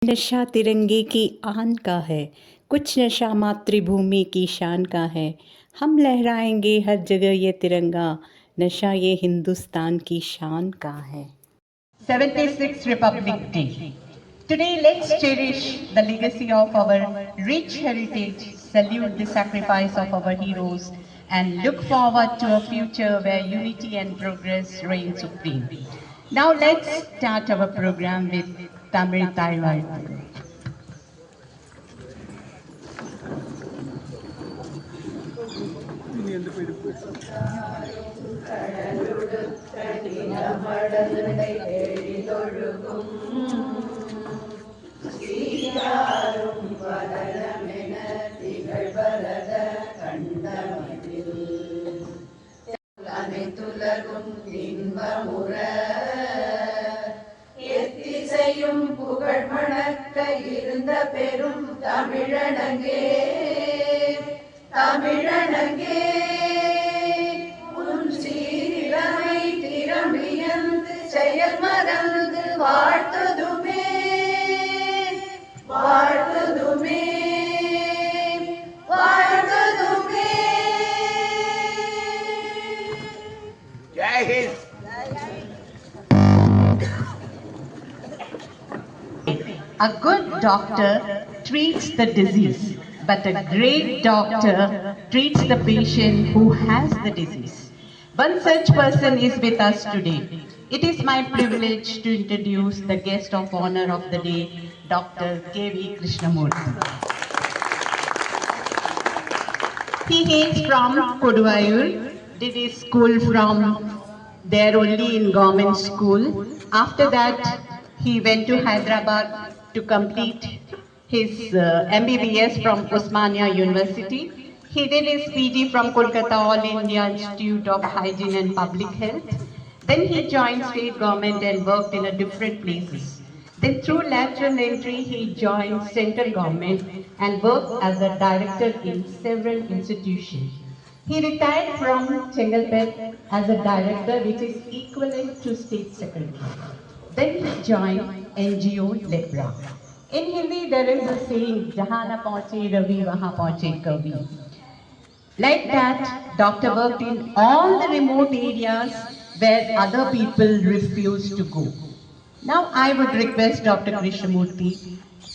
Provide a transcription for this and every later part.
नशा तिरंगे की आन का है, कुछ नशा मातृभूमि की शान का है। हम लहराएंगे हर जगह ये तिरंगा, नशा ये हिंदुस्तान की शान का है। 76th Republic Day. Today, let's cherish the legacy of our rich heritage, salute the sacrifice of our heroes, and look forward to a future where unity and progress reign supreme. Now, let's start our program with Tamil Taiwan. அனைத்துலகும் இன்பமுற எத்திசையும் புகழ் மணக்க இருந்த பெரும் தமிழனங்கே தமிழனங்கே உன் சீரிழமை திறமியந்து செயல் மறந்து வாழ்த்துதுமே வாழ்த்துதுமே வாழ்த்துதுமே. A good doctor treats the disease, but a great doctor treats the patient who has the disease. One such person is with us today. It is my privilege to introduce the guest of honor of the day, Dr. K.V. Krishnamurthy. He hails from Koduvayur, did his school from there only in government school. After that, he went to Hyderabad to complete his MBBS from Osmania University. He did his PG from Kolkata All India Institute of Hygiene and Public Health. Then he joined state government and worked in different places. Then through lateral entry, he joined central government and worked as a director in several institutions. He retired from Chengalpet as a director, which is equivalent to state secretary. Then he joined NGO Lepra. In Hindi, there is a saying, "Jahan na pahuche Ravi, wahan pahuche Kavi." Like that, doctor worked in all the remote areas where other people refused to go. Now I would request Dr. Krishnamurthy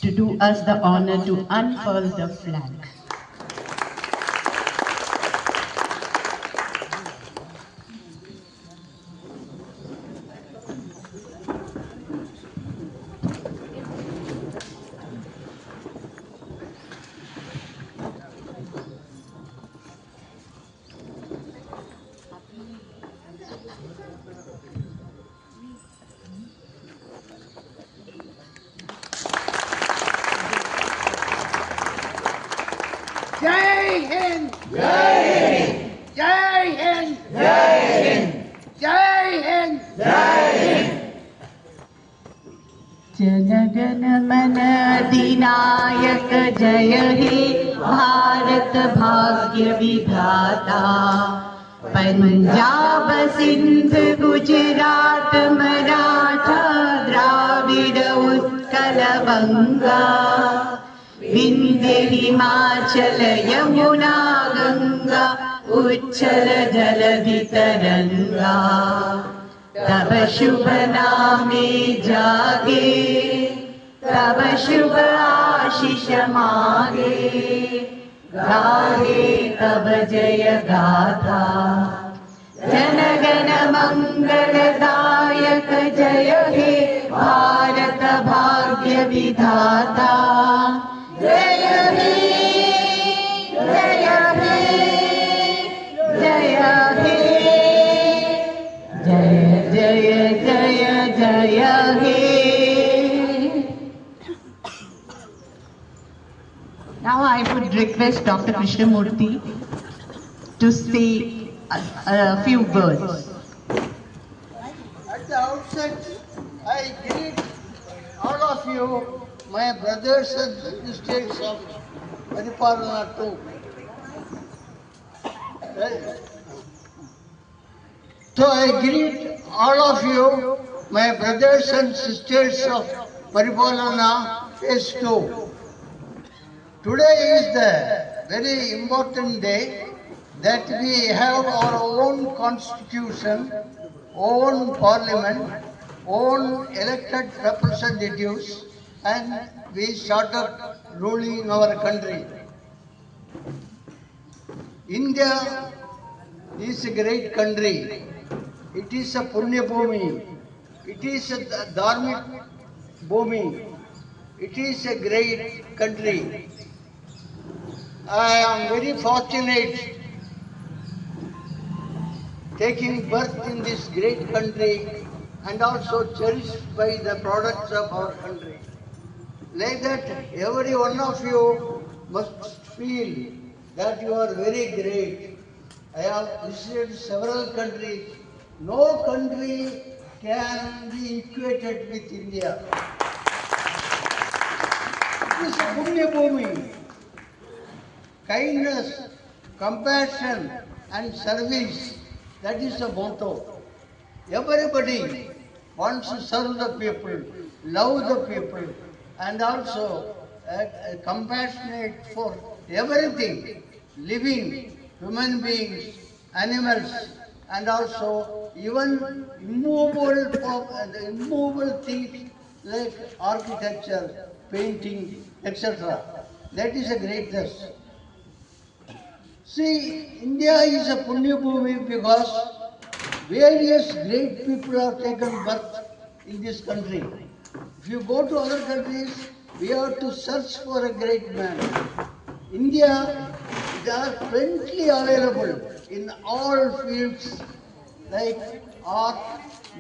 to do us the honor to unfurl the flag. जय हिंद जय हिंद जय हिंद जय हिंद जय हिंद जय हिंद. जनगण मन अधिनायक जय हे भारत भाग्य विधाता. पंजाब सिंध गुजरात मराठा द्राविड उत्कल बंगा. विंध्य हिमाचल यमुना गंगा उच्छल जलधि तरंगा. तब शुभ नामे जागे तब शुभ आशीष मागे. गाहे तब जय गाथा. जनगण मंगलदायक जय हे भारत भाग्य विधाता. जय हे जय हे जय हे जय जय जय जय हे. Now I would request Dr. Krishnamurthy to say a few words. At the outset, I greet all of you, my brothers and sisters of Paripalana too. So I greet all of you, my brothers and sisters of Paripalana, phase 2. Today is the very important day that we have our own constitution, own parliament, own elected representatives, and we started ruling our country. India is a great country. It is a Punya Bhumi. It is a Dharmic Bhumi. It is a great country. I am very fortunate taking birth in this great country and also cherished by the products of our country. Like that, every one of you must feel that you are very great. I have visited several countries. No country can be equated with India. It is a Punya Bhumi. Kindness, compassion, and service, that is the motto. Everybody wants to serve the people, love the people, and also compassionate for everything, living, human beings, animals, and also even immovable things like architecture, painting, etc. That is a greatness. See, India is a Punya Bhumi because various great people have taken birth in this country. If you go to other countries, we have to search for a great man. India, there are plenty available in all fields like art,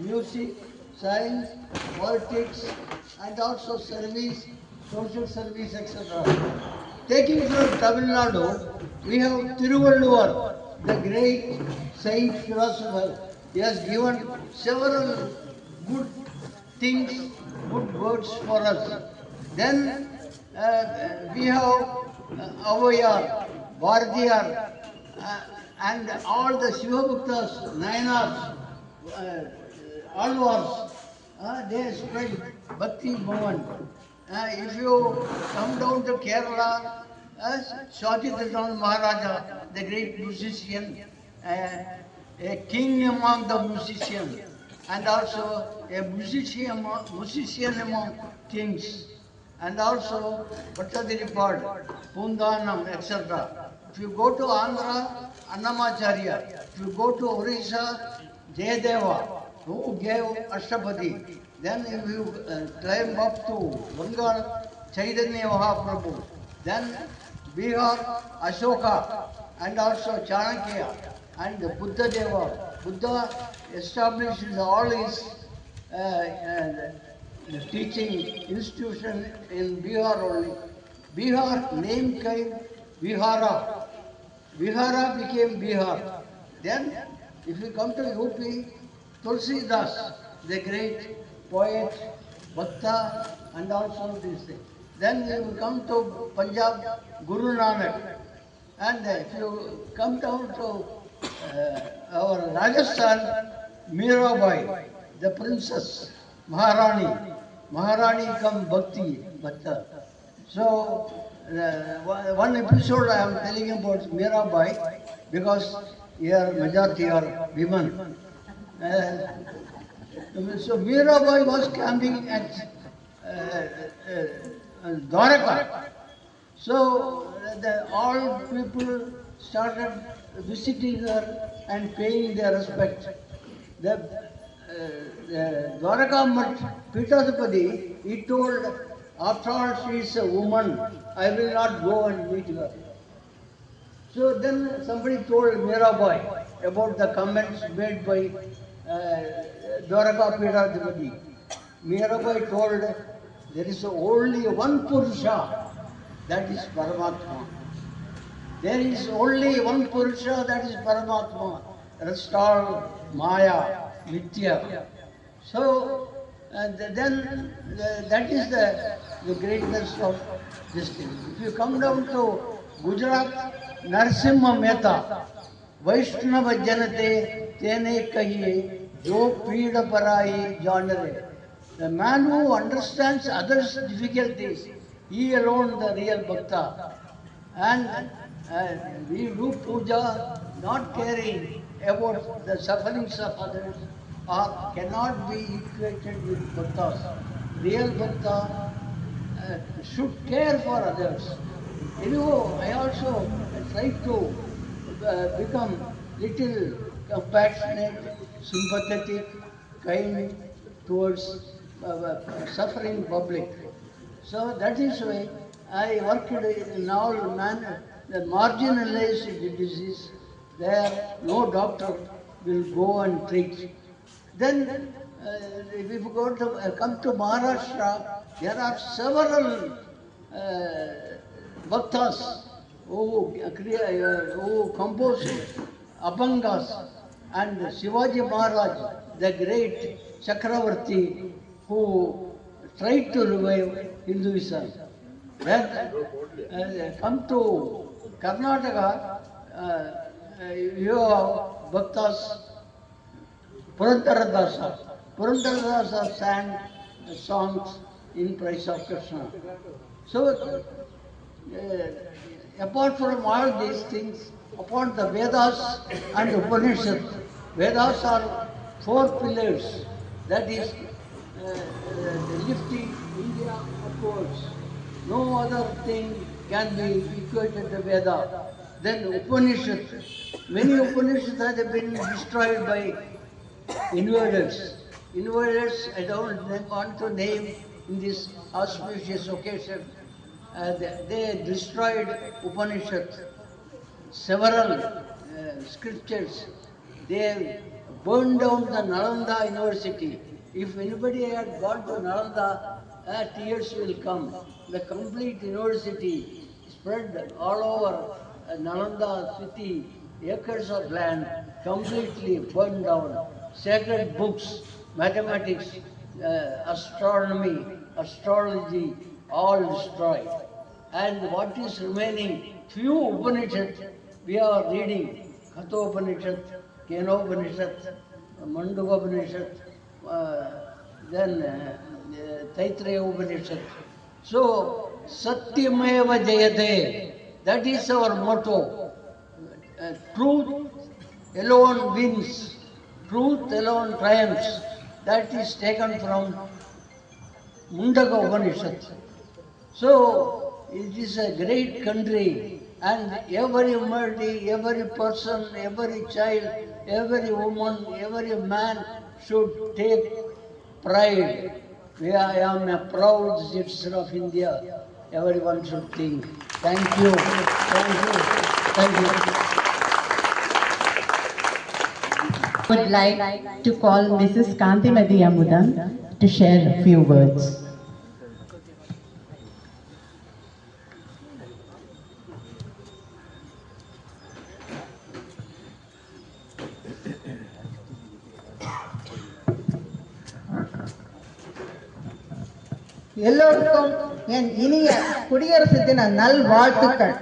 music, science, politics, and also service, social service, etc. Taking from Tamil Nadu, we have Tiruvalluvar, the great saint philosopher. He has given several good things, good words for us. Then we have Avayar, Bharatiyar, and all the Shivabhaktas, Nayanars, Alvars, they spread Bhakti Bhavan. If you come down to Kerala, Shwatidasan Maharaja, the great musician, a king among the musicians, and also a musician among kings, and also Bhattadiripad, Pundanam, etc. If you go to Andhra, Annamacharya. If you go to Orissa, Jayadeva, who gave Ashtapadi. Then if you climb up to Bengal, Chaitanya Mahaprabhu. Then Bihar, Ashoka, and also Chanakya, and Buddha Deva. Buddha established all his teaching institution in Bihar only. Bihar name came Bihara. Bihara became Bihar. Then, if you come to UP, Tulsidas, the great poet, Bhakta, and also this thing. Then you come to Punjab, Guru Nanak. And if you come down to our Rajasthan, Mirabai, the princess, Maharani. Maharani come Bhakti, Bhatta. So, one episode I am telling about Mirabai, because here majority are women. So Mirabai was camping at Dwaraka. So all people started visiting her and paying their respect. The Dwaraka Mutt Pitadipati, he told, after all she is a woman, I will not go and meet her. So then somebody told Mirabai about the comments made by Dwaraka Pitadipati. Mirabai told, there is only one Purusha, that is Paramatma. There is only one Purusha, that is Paramatma. Rest all Maya, Mithya. So then that is the greatness of this thing. If you come down to Gujarat, Narasimha Mehta, Vaishnava Janate Tene Kahiye, Jo Pida Parai Janare. The man who understands others' difficulties, he alone the real bhakta. And we do puja not caring about the sufferings of others or cannot be equated with bhaktas. Real bhakta should care for others. I also try to become little compassionate, sympathetic, kind towards suffering public. So that is why I worked in all the marginalized diseases. There no doctor will go and treat. Then if you come to Maharashtra, there are several bhaktas who composed Abhangas, and Shivaji Maharaj, the great Chakravarti, who tried to revive Hinduism. Then come to Karnataka, you have bhaktas, Purandaradasa. Purandaradasa sang songs in praise of Krishna. So, apart from all these things, upon the Vedas and Upanishads, Vedas are 4 pillars, that is lifting India upwards. No other thing can be equated to Veda. Then Upanishads, many Upanishads have been destroyed by invaders. Invaders, I don't want to name in this auspicious occasion. They destroyed Upanishads, several scriptures. They burned down the Nalanda University. If anybody had gone to Nalanda, tears will come. The complete university spread all over Nalanda city, acres of land completely burned down. Sacred books, mathematics, astronomy, astrology, all destroyed. And what is remaining? Few Upanishads we are reading. Kathopanishad, Kenopanishad, Mandukopanishad, then Taittiriya Upanishad. So, Satyameva Jayate, that is our motto. Truth alone wins, truth alone triumphs. That is taken from Mundaka Upanishad. So, it is a great country, and every humanity, every person, every child, every woman, every man should take pride. I am a proud citizen of India. Everyone should think. Thank you. Thank you. Thank you. Would like to call Mrs. Kantimati Amudam to share a few words. எல்லோருக்கும் என் இனிய குடியரசு தின நல்வாழ்த்துக்கள்.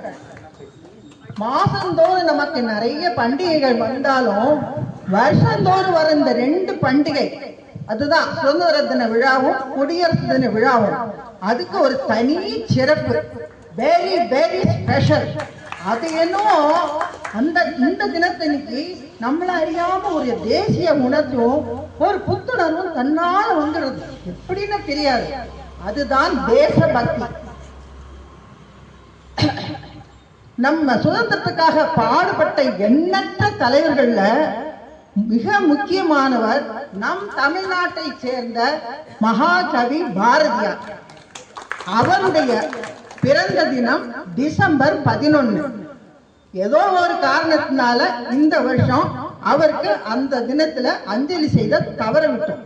மாசந்தோறும் நமக்கு நிறைய பண்டிகைகள் வந்தாலும் வருஷந்தோறும் வர இந்த 2 பண்டிகை, அதுதான் சுதந்திர தின விழாவும் குடியரசு தின விழாவும், அதுக்கு ஒரு தனி சிறப்பு, வெரி வெரி ஸ்பெஷல். அது என்னவோ இந்த தினத்தன்னைக்கு நம்மள அறியாம ஒரு தேசிய உணர்வும் ஒரு புத்துணர்வும் தன்னால வந்துடுது. எப்படின்னு தெரியாது. அதுதான் தேசபக்தி. நம்ம சுதந்திரத்துக்காக பாடுபட்ட எண்ணற்ற தலைவர்கள்ல மிக முக்கியமானவர் நம் தமிழ்நாட்டை சேர்ந்த மகாகவி பாரதியார். அவருடைய பிறந்த தினம் டிசம்பர் 11. ஏதோ ஒரு காரணத்தினால இந்த வருஷம் அவருக்கு அந்த தினத்துல அஞ்சலி செய்த தவறவிட்டோம்.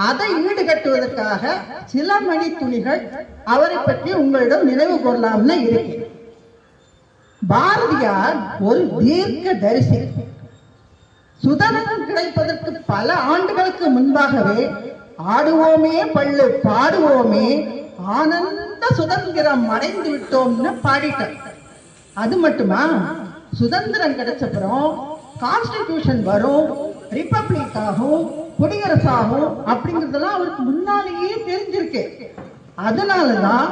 அதை ஈடுகட்டுவதற்காக சில மணி துளிகள் அவரை பற்றி உங்களிடம் நினைவு கூறலாம்னு இருக்கு. பாரதியார் ஒரு தீர்க்க தரிசி. சுதந்திரம் கிடைப்பதற்கு பல ஆண்டுகளுக்கு முன்பாகவே ஆடுவோமே பள்ளு பாடுவோமே ஆனந்த சுதந்திரம் அடைந்து விட்டோம்னு பாடிட்டார். அது மட்டுமா, சுதந்திரம் கிடைச்சப்புறம் கான்ஸ்டிடியூஷன் வரும், ரிப்பப்ளிக் ஆகும், குடியரசாகும் அப்படிங்கறதெல்லாம் அவருக்கு முன்னாலேயே தெரிஞ்சிருக்கு. அதனாலதான்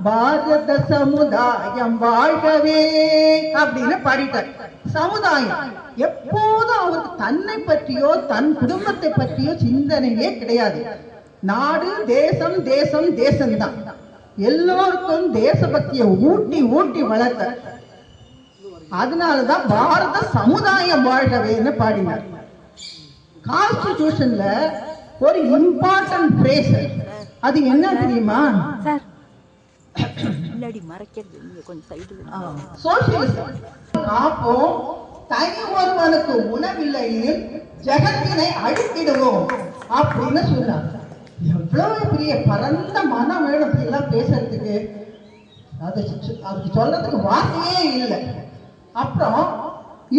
பாரத சமுதாயம் வாழ்கவே அப்படின்னு பாடிட்டார். சமுதாயம் எப்போதும் அவருக்கு தன்னை பற்றியோ தன் குடும்பத்தை பற்றியோ சிந்தனையே கிடையாது. நாடு தேசம் தேசம் தேசம்தான். எல்லோருக்கும் தேசபக்தியை ஊட்டி ஊட்டி வளர்த்த. அதனாலதான் பாரத சமுதாயம் வாழ்கவேன்னு பாடினார். கான்ஸ்டிடியூஷன்ல ஒரு இம்பார்ட்டன்ட் பிரேஸ், அது என்ன தெரியுமா? சோசியலிசம். காப்போம் தனி ஒருவனுக்கு உணவில்லையில் ஜெகத்தினை அழித்திடுவோம் அப்படின்னு சொன்னார். எவ்வளவு பெரிய பரந்த மனம் வேணும் எல்லாம் பேசுறதுக்கு. அதுக்கு சொல்றதுக்கு வார்த்தையே இல்லை. அப்புறம்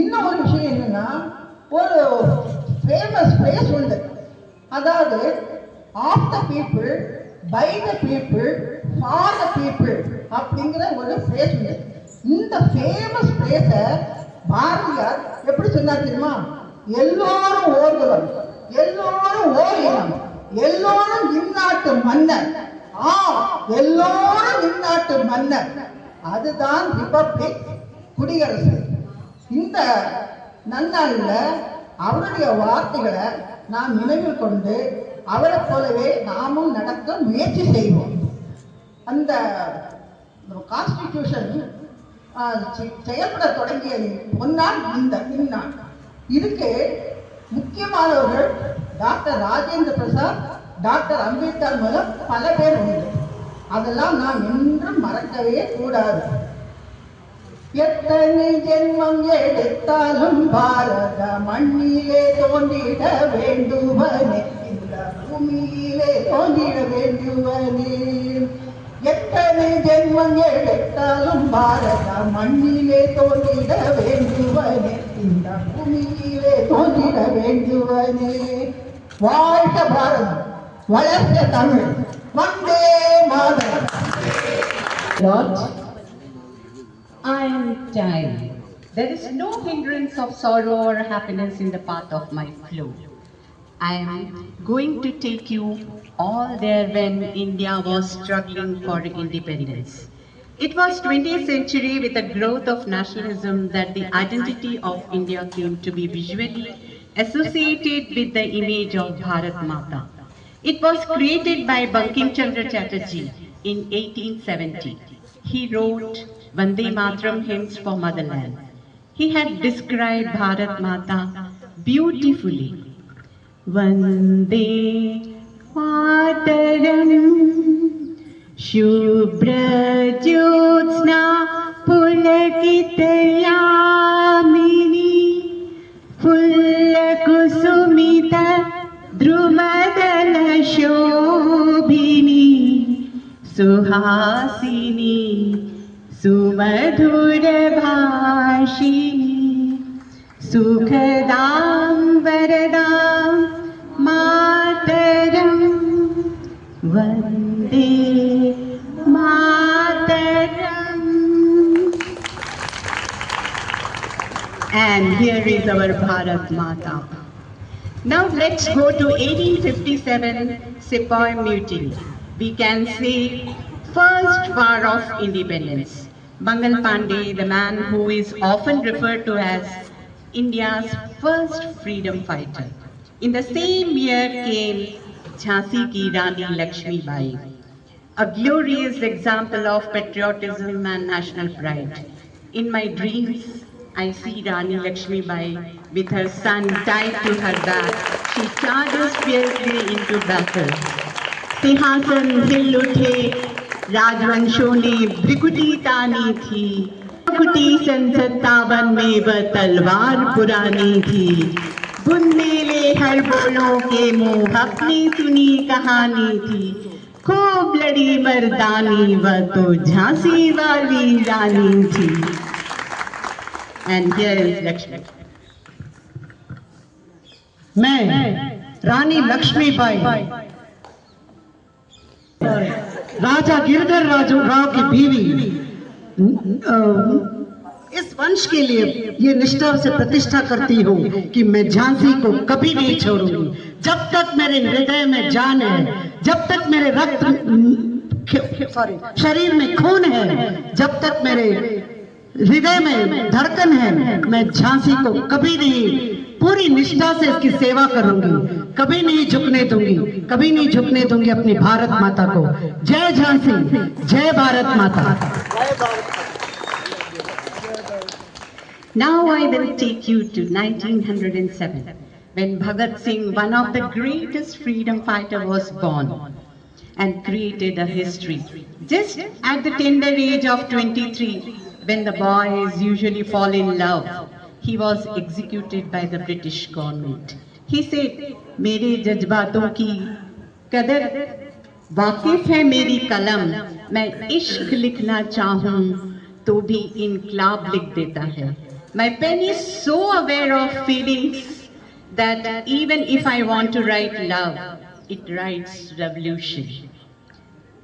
இன்னும் ஒரு விஷயம் என்னன்னா, ஒரு ஃபேமஸ் பிரேஸ் உண்டு. அதாவது of the people, by the people, for the people அப்படிங்கிற ஒரு பிரேஸ் உண்டு. இந்த ஃபேமஸ் பிரேஸை பாரதியார் எப்படி சொன்னார் தெரியுமா? எல்லோரும் ஓர்குலம், எல்லோரும் ஓர் இனம், எல்லோரும் இந்நாட்டு மன்னர். எல்லோரும் இந்நாட்டு மன்னர். அதுதான் ரிபப்ளிக், குடியரசு. இந்த நன்னாளில் அவருடைய வார்த்தைகளை நாம் நினைவில் கொண்டு அவரை போலவே நாமும் நடக்க முயற்சி செய்வோம். அந்த கான்ஸ்டிடியூஷன் செயல்பட தொடங்கிய பொன்னாள் இந்நாள். இதுக்கு முக்கியமானவர்கள் டாக்டர் ராஜேந்திர பிரசாத், டாக்டர் அம்பேத்கர் மூலம் பல பேர் உண்டு. அதெல்லாம் நாம் என்றும் மறக்கவே கூடாது. எத்தனை ஜென்மம் எடுத்தாலும் பாரத மண்ணிலே தோன்றிட வேண்டுவனே, இந்த பூமியிலே தோன்றிட வேண்டுவனே. எத்தனை ஜென்மம் எடுத்தாலும் பாரத மண்ணிலே தோன்றிட வேண்டுவனே, இந்த பூமியிலே தோன்றிட வேண்டுவனே. வாழ்க பாரதம், வளர்ந்த Tamil, Vande Mataram. I am tired. There is no hindrance of sorrow or happiness in the path of my flow. I am going to take you all there when India was struggling for independence. It was 20th century with the growth of nationalism that the identity of India came to be visually associated with the image of Bharat Mata. It was created by Bankim Chandra Chatterjee in 1870. He wrote Vande Mataram hymns for motherland. He had described Bharat Mata beautifully. Vande Mataram Shubhra Jyotsna Pulakitayamini Fulla Kusumita Drumadala Shobhini Suhasini Sumadhura Bhashini Sukhadam Varadam Mataram Vande Mataram. And here is our Bharat Mata. Now let's go to 1857 Sepoy Mutiny. We can say first war of independence. Mangal Pandey, the man who is often referred to as India's first freedom fighter. In the same year came Jhansi ki Rani Lakshmi Bai, a glorious example of patriotism and national pride. In my dreams, I see Rani Lakshmi Bai with her son tied to her back. She charges fiercely into battle. सिंहासन हिल उठे, राजवंशों ने भ्रिकुटी तानी थी, भ्रिकुटी सन 57 में वह तलवार पुरानी थी। बुंदेले हर बोलों के मुंह अपनी सुनी कहानी थी, खूब लड़ी मर्दानी वह तो झांसी वाली रानी थी। And here is Lakshmi. मैं रानी लक्ष्मीबाई राजा गिरधर राव की बीवी इस वंश के लिए ये निष्ठा से प्रतिष्ठा करती हूँ कि मैं झांसी को कभी नहीं छोड़ूंगी। जब तक मेरे हृदय में जान है, जब तक मेरे शरीर में खून है, जब तक मेरे हृदय में धड़कन है, मैं झांसी को कभी नहीं, पूरी निष्ठा से इसकी सेवा करूंगी, कभी नहीं झुकने दूंगी, कभी नहीं झुकने दूंगी अपनी भारत माता को। जय झांसी, जय भारत माता। Now I will take you to 1907, when Bhagat Singh, one of the greatest freedom fighters, was born and created a history. Just at the tender age of 23, when the boys usually fall in love, he was executed by the British government. He said, मेरे जज्बातों की कदर वाकिफ है मेरी कलम, मैं इश्क लिखना चाहूँ तो भी इनकलाब लिख देता है। My pen is so aware of feelings that even if I want to write love, it writes revolution.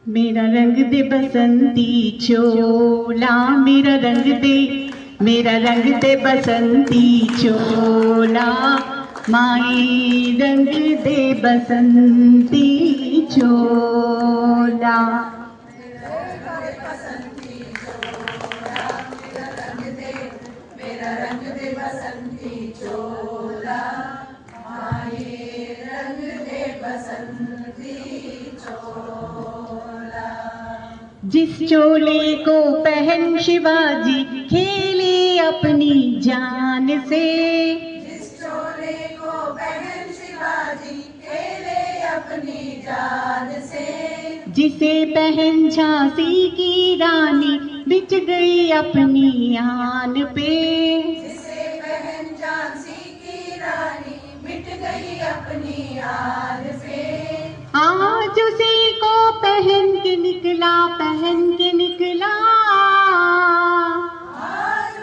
मेरा रंग दे बसंती चोला, मेरा रंग दे बसंती चोला, माई रंग दे बसंती चोला। जिस चोले को पहन शिवाजी खेले अपनी जान से, जिस चोले को पहन शिवाजी खेले अपनी जान से, जिसे पहन झांसी की रानी बिछ गई अपनी आन पे, जिसे पहन झांसी की रानी मिट गई अपनी आन से, आज उसी को पहन के निकला, आज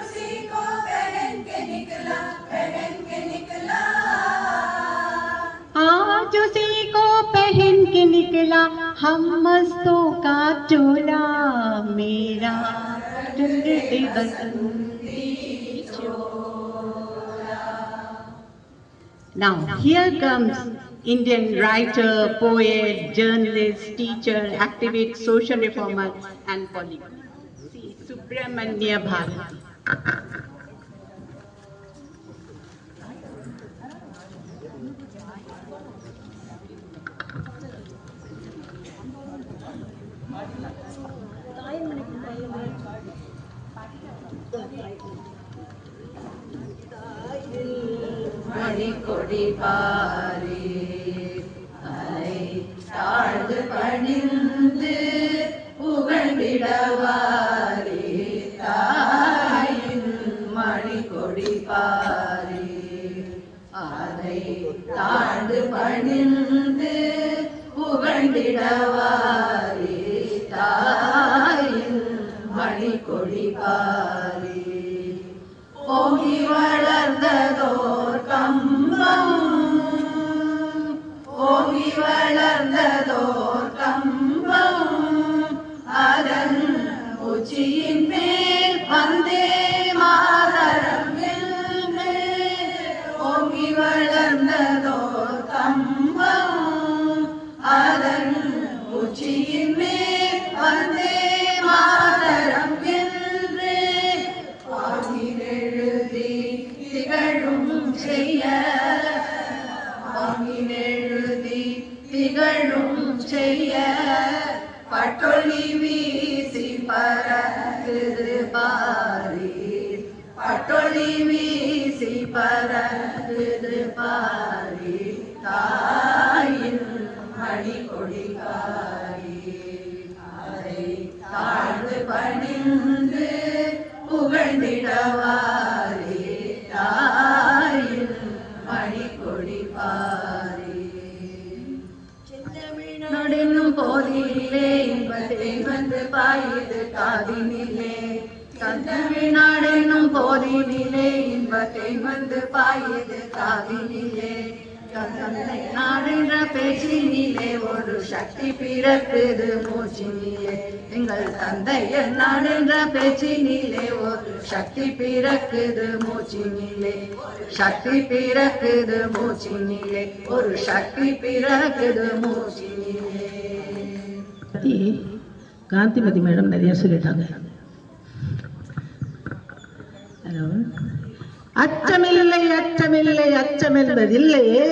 उसी को पहन के निकला, आज उसी को पहन के निकला हम मस्तों का टोला, मेरा रंग दे बसंती चोला। Now here comes Indian writer, poet, journalist, teacher, activist, social reformer and politician, C. Subramanya Bharati. Manikodi Pari அலை தாழ்ந்து பணிந்து புகழ்ந்திடவாரி, தாயின் மணிக்கொடி பாரி அலை தாழ்ந்து பணிந்து புகழ்ந்திடவாரி, தாயின் மணிக்கொடி பாரி ஓங்கி வளர்ந்ததோர் கம்பம், ஓங்கி வளர்ந்ததோர் கம்பம், அதன் உச்சியின் மேல் வந்தே மாதரம் என்று, ஓங்கி வளர்ந்ததோர் கம்பம், அதன் உச்சியின் மேல் வந்தே மாதரம் என்று, வாங்கினெழுதி திகழும் செய்ய, வாங்கினெழுதி திகழும் செய்ய, பட்டொளி வீசி பறக்குது பாரி, பட்டொளி வீசி பறக்குது பாரி, தாயின் மணிக்கொடி பாரி அதை தாழ்ந்து பணிந்து புகழ்ந்திடவாரி, தாயின் மணிக்கொடி பாரி செந்தமிழ்நாடென்னும் போதிலே இன்பத்தை வந்து பாயுது காதினிலே, செந்தமிழ்நாடென்னும் போதினிலே இன்பத்தை வந்து பாயுது காதினிலே, நாடுன்ற பேச்சினிலே ஒரு சக்தி பிறக்குது மூச்சினிலே எங்கள் தந்தையர் நாடுன்ற பேச்சினிலே ஒரு சக்தி பிறக்குது மூச்சினிலே சக்தி பிறக்குது மூச்சினிலே ஒரு சக்தி பிறக்குது மூச்சினிலே. காந்திமதி மேடம் நிறைய சொல்லிட்டாங்க. ஹலோ, அச்சமில்லை அச்சமில்லை அச்சமென்பதில்லையே,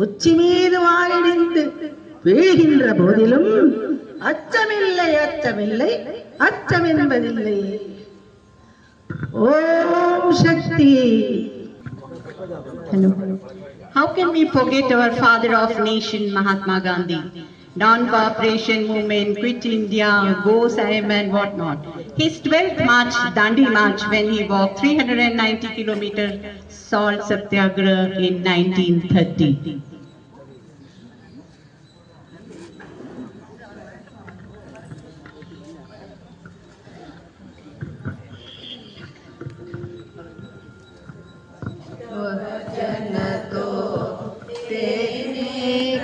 உச்சி மீது வாழிடிந்து வீழ்கின்ற போதிலும் அச்சமில்லை அச்சமில்லை அச்சமென்பதில்லை. ஓம் சக்தி. How can we forget our father of nation, Mahatma Gandhi? Non-cooperation movement, quit India, go Sahib and whatnot. His 12th March, Dandi March, when he walked 390 kilometers salt satyagraha in 1930.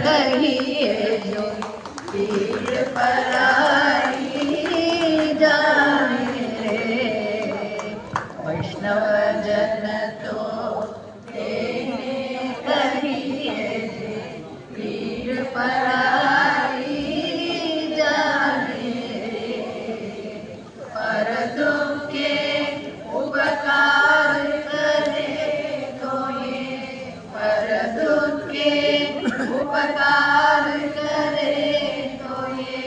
कहिए जो पीर पराई जाने रे, वैष्णव जन तो तेने कहिए जो पीर पराई जाने रे, पर दुखे उपकार करे तो ये पर दुखे उपकार करे तो ये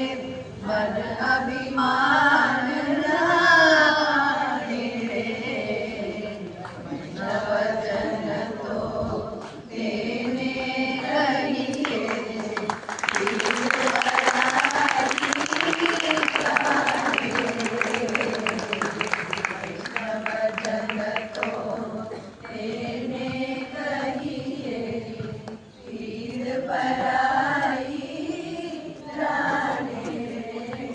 मन अभिमान राखे रे, वैष्णव जन तो तेने कहिए वैष्णव जन तो तेने कहिए पीर पराई जाने रे.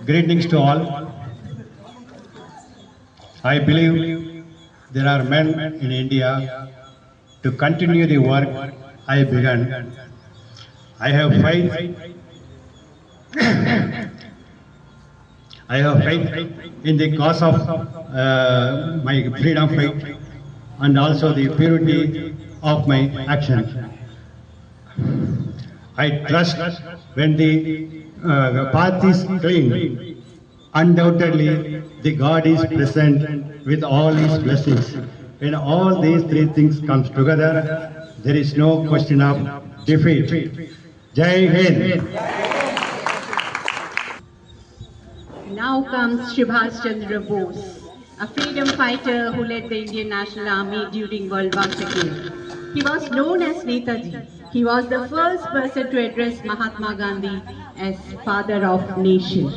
Greetings to all. I believe there are men in India to continue the work I began. I have faith. I have faith in the cause of my freedom fight and also the purity of my action. I trust when the path is clean, undoubtedly the God is present with all his blessings. When all these three things comes together, there is no question of defeat. Jai Hind. Now comes Subhash Chandra Bose, a freedom fighter who led the Indian National Army during World War II. He was known as Netaji. He was the first person to address Mahatma Gandhi as father of nation.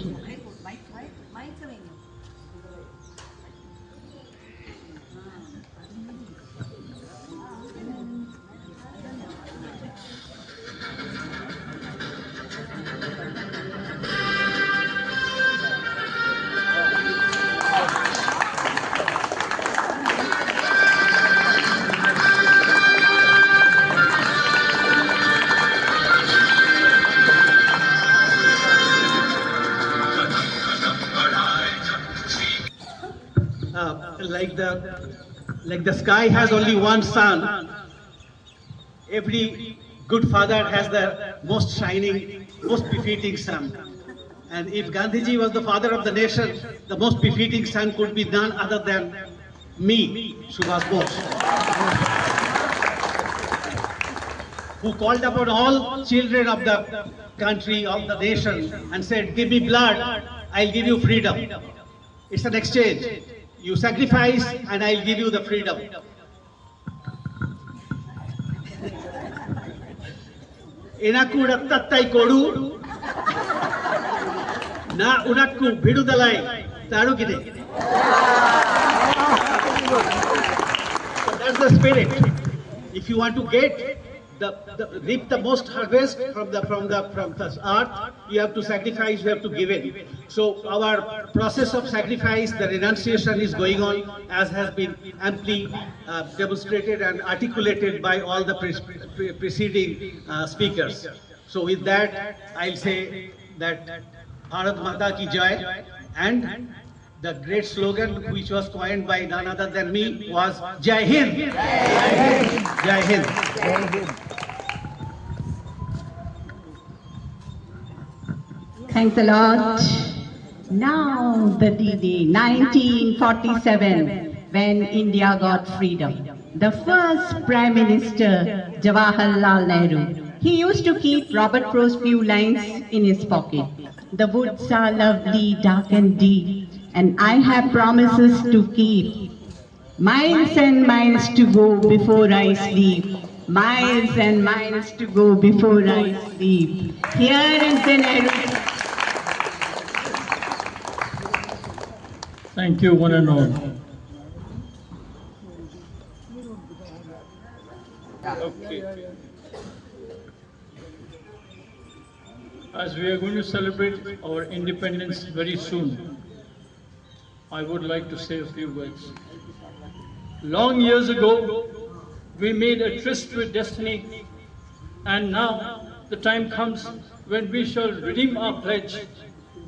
Like the sky has only one sun, every good father has the most shining, most befitting son. And if Gandhiji was the father of the nation, the most befitting son could be none other than me, Subhash Bose, who called upon all children of the country, of the nation, and said, give me blood, I'll give you freedom. It's an exchange. You sacrifice and I'll give you the freedom. Enaku rattattai kodu na unakku bidudalai tarugide. That's the spirit. If you want to get reap the most harvest from the earth, you have to sacrifice, you have to give in. So our process of sacrifice, the renunciation is going on, as has been amply demonstrated and articulated by all the preceding speakers. So with that, I'll say that Bharat Mata Ki Jai, and the great slogan which was coined by none other than me was Jai Hind. Jai Hind. Thanks a lot. Now the D-Day, 1947, when India got freedom. The first Prime Minister, Jawaharlal Nehru, he used to keep Robert Frost's few lines in his pocket. The woods are lovely, dark and deep, and I have promises to keep. Miles and miles to go before I sleep. Miles and miles to go before I sleep. Here is the Nehru. Thank you, one and all. Okay. As we are going to celebrate our independence very soon, I would like to say a few words. Long years ago, we made a tryst with destiny, and now the time comes when we shall redeem our pledge,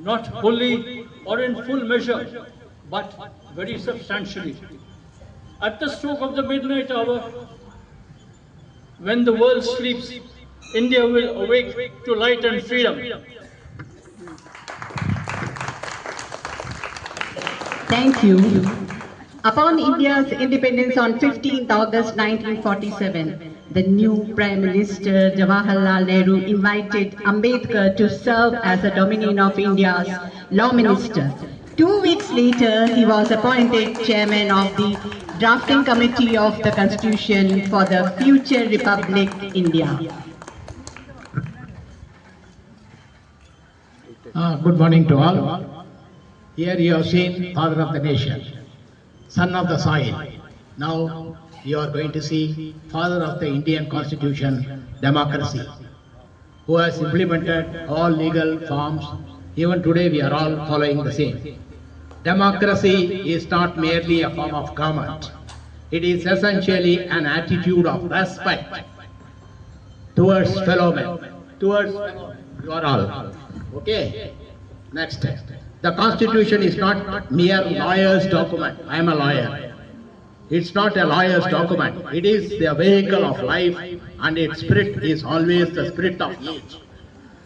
not wholly or in full measure, but very substantially. At the stroke of the midnight hour, when the world sleeps, India will awake to light and freedom. Thank you. Upon India's independence on 15th August 1947, the new Prime Minister Jawaharlal Nehru invited Ambedkar to serve as a Dominion of India's Law Minister. 2 weeks later, he was appointed Chairman of the Drafting Committee of the Constitution for the future Republic India. Good morning to all. Here you have seen Father of the Nation, Son of the Soil. Now you are going to see Father of the Indian Constitution, Democracy, who has implemented all legal forms. Even today we are all following the same. Democracy is not merely a form of government. It is essentially an attitude of respect towards fellow men, towards you are all. Okay? Next. The Constitution is not mere lawyer's document. I am a lawyer. It's not a lawyer's document. It is the vehicle of life, and its spirit is always the spirit of age.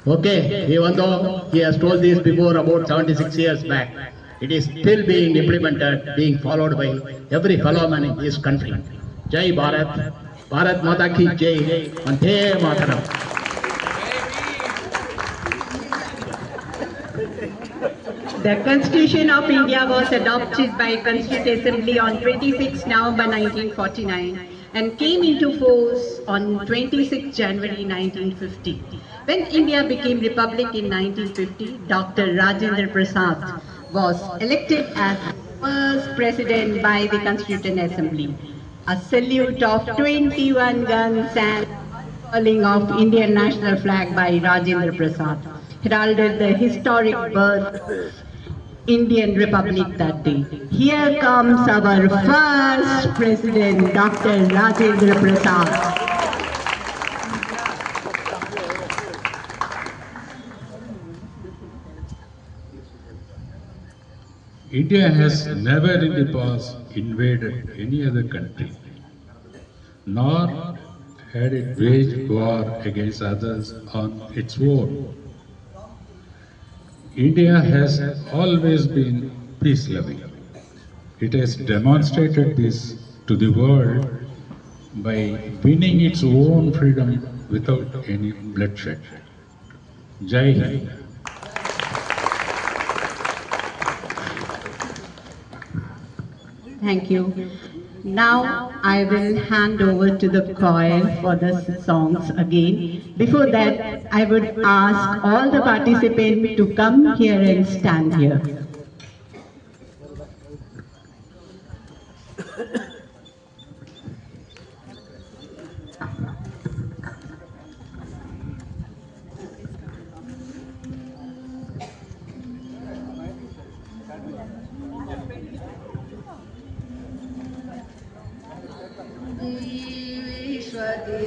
Okay? Even though he has told this before about 76 years back, it is still being implemented, being followed by every fellow man in this country. Jai Bharat, Bharat Mata Ki Jai, Vande Mataram. The Constitution of India was adopted by Constituent Assembly on 26 November 1949 and came into force on 26 January 1950. When India became Republic in 1950, Dr. Rajendra Prasad was elected as first president by the Constituent Assembly. A salute of 21 guns and unfurling of Indian national flag by Rajendra Prasad heralded the historic birth of Indian Republic that day. Here comes our first president, Dr. Rajendra Prasad. India has never in the past invaded any other country, nor had it waged war against others on its own. India has always been peace-loving. It has demonstrated this to the world by winning its own freedom without any bloodshed. Jai Hind. Thank you. Now I will hand over to the choir for the songs again. Before that, I would ask all the participants to come here and stand here.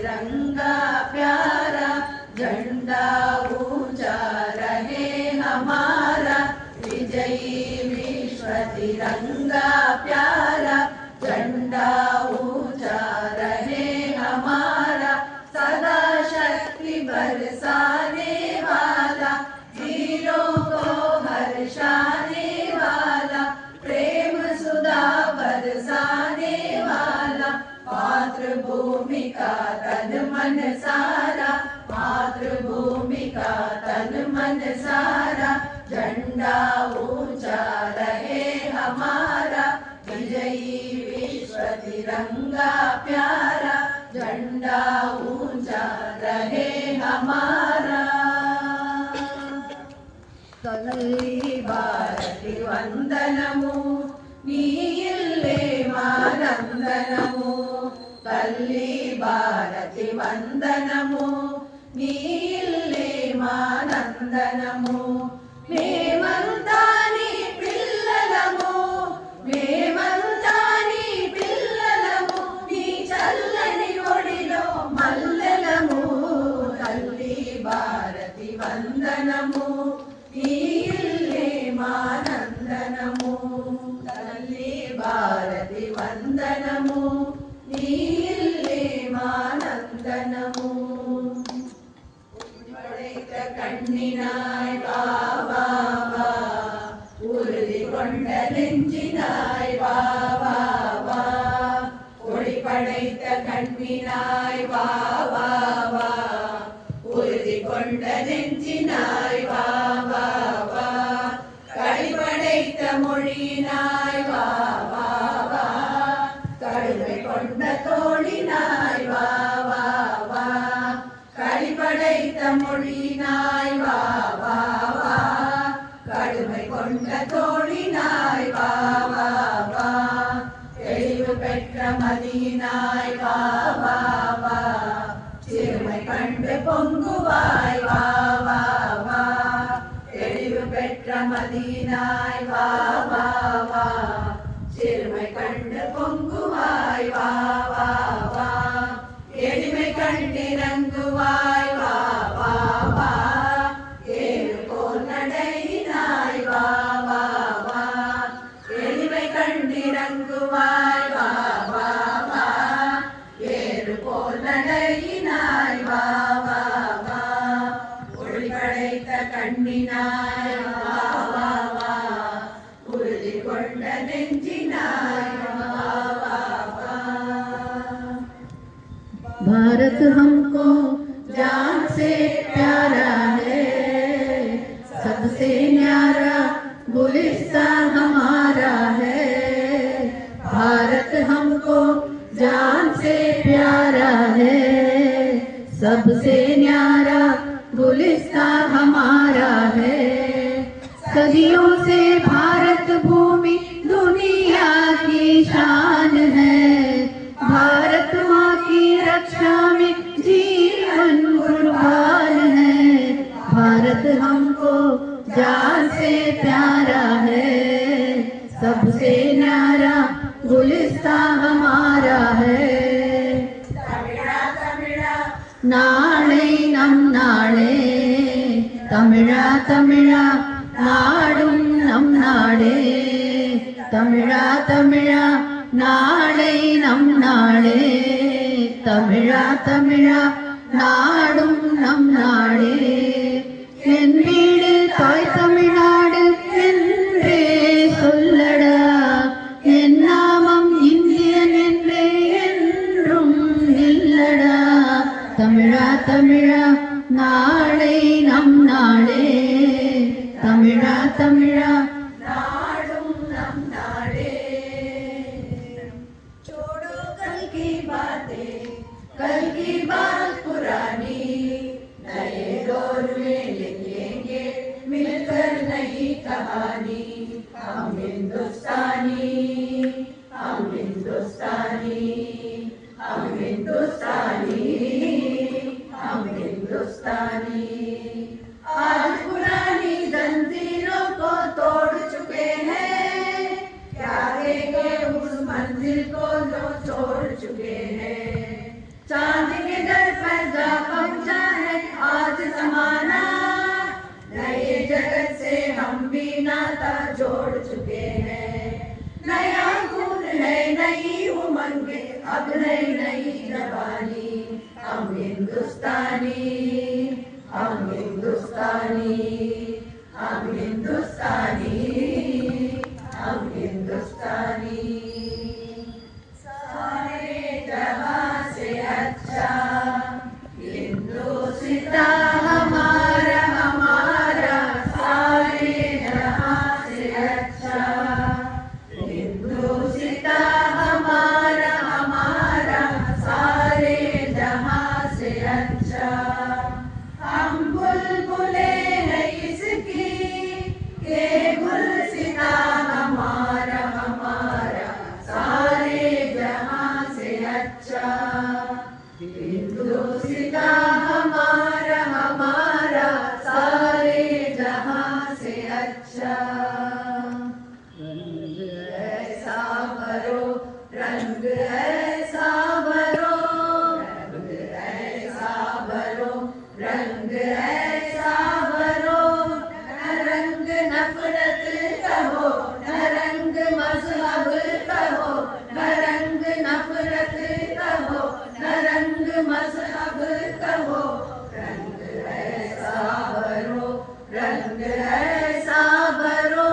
तिरंगा प्यारा, झंडा ऊंचा रहे हमारा, विजयी विश्व तिरंगा प्यारा, झंडा ऊंचा रहे हमारा, सदा शक्ति बरसाने वाला, वीरों को हर्षाने वाला, प्रेम सुधा बरसाने वाला, मातृभूमि का तन मन सारा, मातृभूमि का तन मन सारा, झंडा ऊंचा रहे हमारा, विजयी विश्व तिरंगा प्यारा, झंडा ऊंचा रहे हमारा। तल्ली भारति वंदनमु, नीयिल्ले मानंदनमु, तल्ली भारति वंदनमु, नीयिल्ले मानंदनमु, మేమంతా నీ పిల్లలము, మేమంతా నీ పిల్లలము, నీ చల్లని ఒడిలో మల్లెలము, తల్లి భారతి వందనము, నీ ఇల్లే మానందనము, తల్లి భారతి వందనము, నీ ఇల్లే మానందనము. படைத்த கண்ணினாய் வா வா வா, உறுதி கொண்ட நெஞ்சினாய் வா வா வா, ஒளி படைத்த கண்ணினாய் வா வா வா, உறுதி கொண்ட நெஞ்சினாய் வா வா வா, களி படைத்த மொழியினாய் வா வா வா, கடுமை கொண்ட தோழினாய் வா வா வா, களி படைத்த மொழியினாய் வா வா வா, கடுமை கொண்ட தோழினாய் வா வா வா, தெளிவு பெற்ற மதியினாய் வா வா வா, சிறுமை கண்டு பொங்குவாய் வா வா வா, தெளிவு பெற்ற மதியினாய் வா வா வா, சிறுமை கண்டு பொங்குவாய் வா வா வா, எளிமை கண்டிறங்குவாய் வா வா வா, ஏழு போல் நடையினாய் வா வா வா, எளிமை கண்டிறங்குவாய் வா வா வா, ஏழு போல் நடையினாய் வா வா வா, ஒளி படைத்த கண்ணினாய் வா வா வா, உறுதி கொண்ட நெஞ்சினாய் வா வா வா। भारत हमको जान से प्यारा है, सबसे न्यारा गुलिस्तान हमारा है, भारत हमको जान से प्यारा है, सबसे न्यारा गुलिस्तान हमारा है, सदियों से भारत भूमि दुनिया की शान है, भारत माँ की रक्षा में जीवन कुर्बान है, भारत हमको जान से प्यारा है, सबसे न्यारा गुलिस्तान हमारा है। नाड़े नम नाड़े तमिळा तमिळा नाडुम नम नाडे, तमिळा तमिळा नाडे नम नाडे, तमिळा तमिळा नाडुम नम नाडे, என் வீடு தாய் தமிழ்நாடு என்றே சொல்லடா, என் நாமம் இந்தியன் என்றே என்றும் இல்லடா, தமிழா தமிழா நாடே நம் நாடே, தமிழா தமிழா நாடும் நம் நாடே, छोड़ो कल की बातें, कल की बात पुरानी, नए दौर में लिखेंगे मिलकर नई कहानी, हम हिंदुस्तानी, हम हिंदुस्तानी, हम हिंदुस्तानी, हम हिंदुस्तानी। आज पुरानी जंजीरों को तोड़ चुके हैं, क्या देंगे उस मंजिल को जो छोड़ चुके हैं, चांद के अब नई नई जवानी, हम हिंदुस्तानी, हम हिंदुस्तानी, हम हिंदुस्तानी, हम हिंदुस्तानी। सारे जहां से अच्छा हिंदुस्तान हमारा, हमारा सारे जहां से अच्छा हिंदुस्तान हमारा, हमारा सारे जहां से अच्छा। हम बुलबुले हैं इसकी के गुलसिता हमारा, हमारा सारे जहां से अच्छा हिंदुस्तान हमारा, हमारा सारे जहां से अच्छा। रंग ऐसा भरो, रंग ऐसा भरो, रंग ऐसा भरो, रंग ऐसा भरो, न रंग नफरत कहो, न रंग मजहब कहो, न रंग नफरत कहो, न रंग मजहब कहो, रंग ऐसा भरो, रंग ऐसा भरो,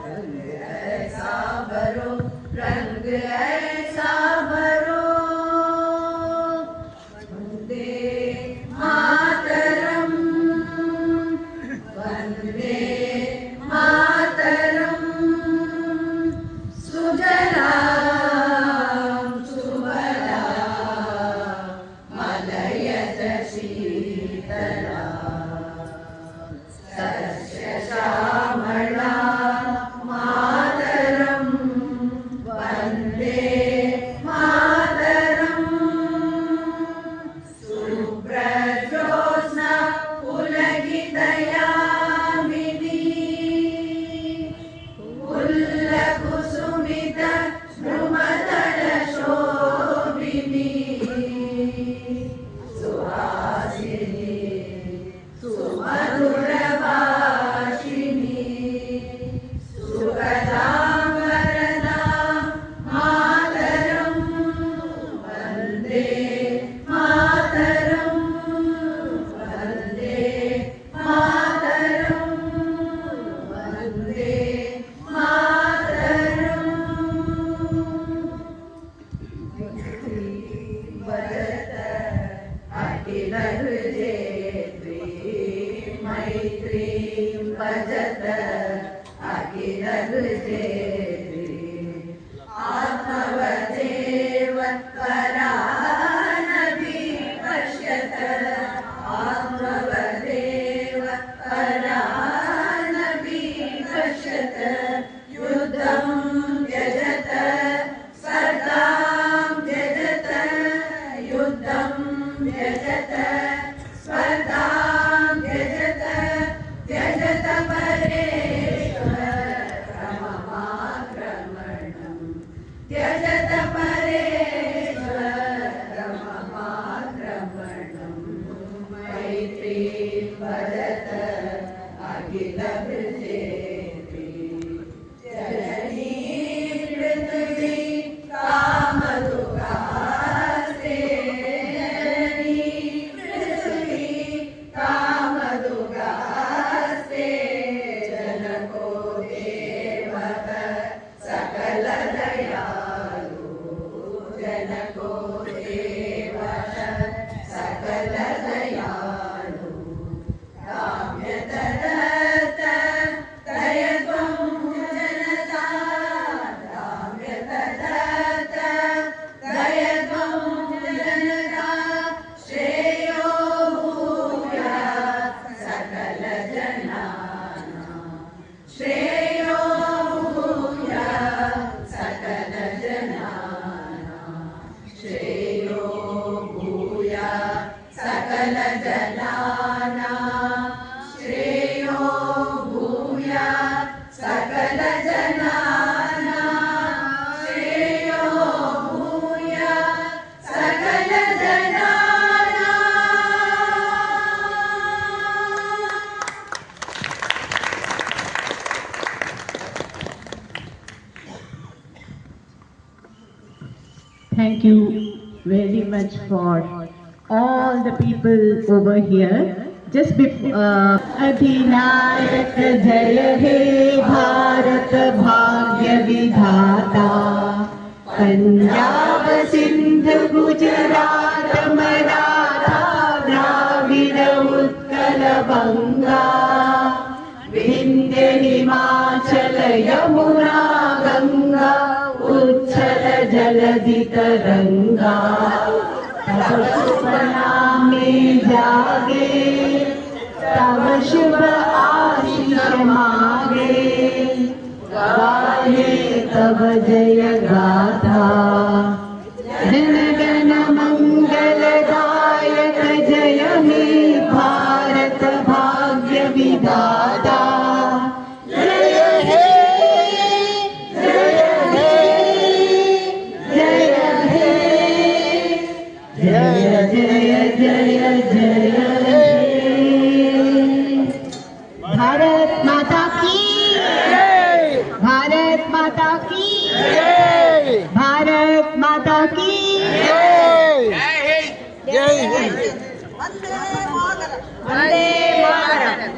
रंग ऐसा भरो, रंग ऐसा भरो। वंदे मातरम, वंदे मातरम, सुजलां सुफलां मलयज शीतलां, सस्य श्यामलां मातरं, वन्दे मातरम्। सुप्रजोत्स्ना पुलकितयामिनी, फुल्लकुसुमित द्रुमदलशोभिनी, सुहासिनी सुमधुरभाषिणी, सुखदां वरदां मातरं, वन्दे मातरं, वन्दे मातरं, वन्दे मातरम्। वदत अखिल हृदयेत्री, मैत्रीं भजत अखिल हृदयेत्री, आत्मवदेव परानपि पश्यत, आत्मवदेव परानपि पश्यत, युद्धं त्यजत स्पर्धां त्यजत, युद्धं त्यजत स्पर्धां त्यजत, त्यजत परेश्वरममाक्रमणं, त्यजत परेश्वरममाक्रमणं, मैत्रीं भजत अखिल हृदयेत्री। जननी पृथ्वी कामदुगास्ते, जननी पृथ्वी कामदुगास्ते, जनको देवः सकल दयालु, जनको देवः सकल दयालु, काम्यतदत्त दयत्वं जनता, काम्यतदत्त दयत्वं जनता, श्रेयो भूयात् सकल जनानां, श्रेयो भूयात् सकल जनानां, श्रेयो भूयात् सकल जनानां, श्रेयो भूयात् सकल जनानां, श्रेयो भूयात् सकल जनानां। Thank thank you very much for all the people over here. Just before अधिनायक जय हे भारत भाग्य विधाता, पंजाब सिंध गुजरात मराठा द्राविड़ उत्कल बंगा, विंध्य हिमाचल यमुना गंगा, उच्छल जलधि तरंगा। तब शुभ नाम में जागे, तब शुभ आशीष मांगे, गाहे तब जय गाथा। जन गण मंगलदायक जय हे भारत भाग्य विधाता। जय हे जय हे जय हे जय जय जय जय हे। भारत माता की, भारत माता की, भारत माता की। वंदे मातरम।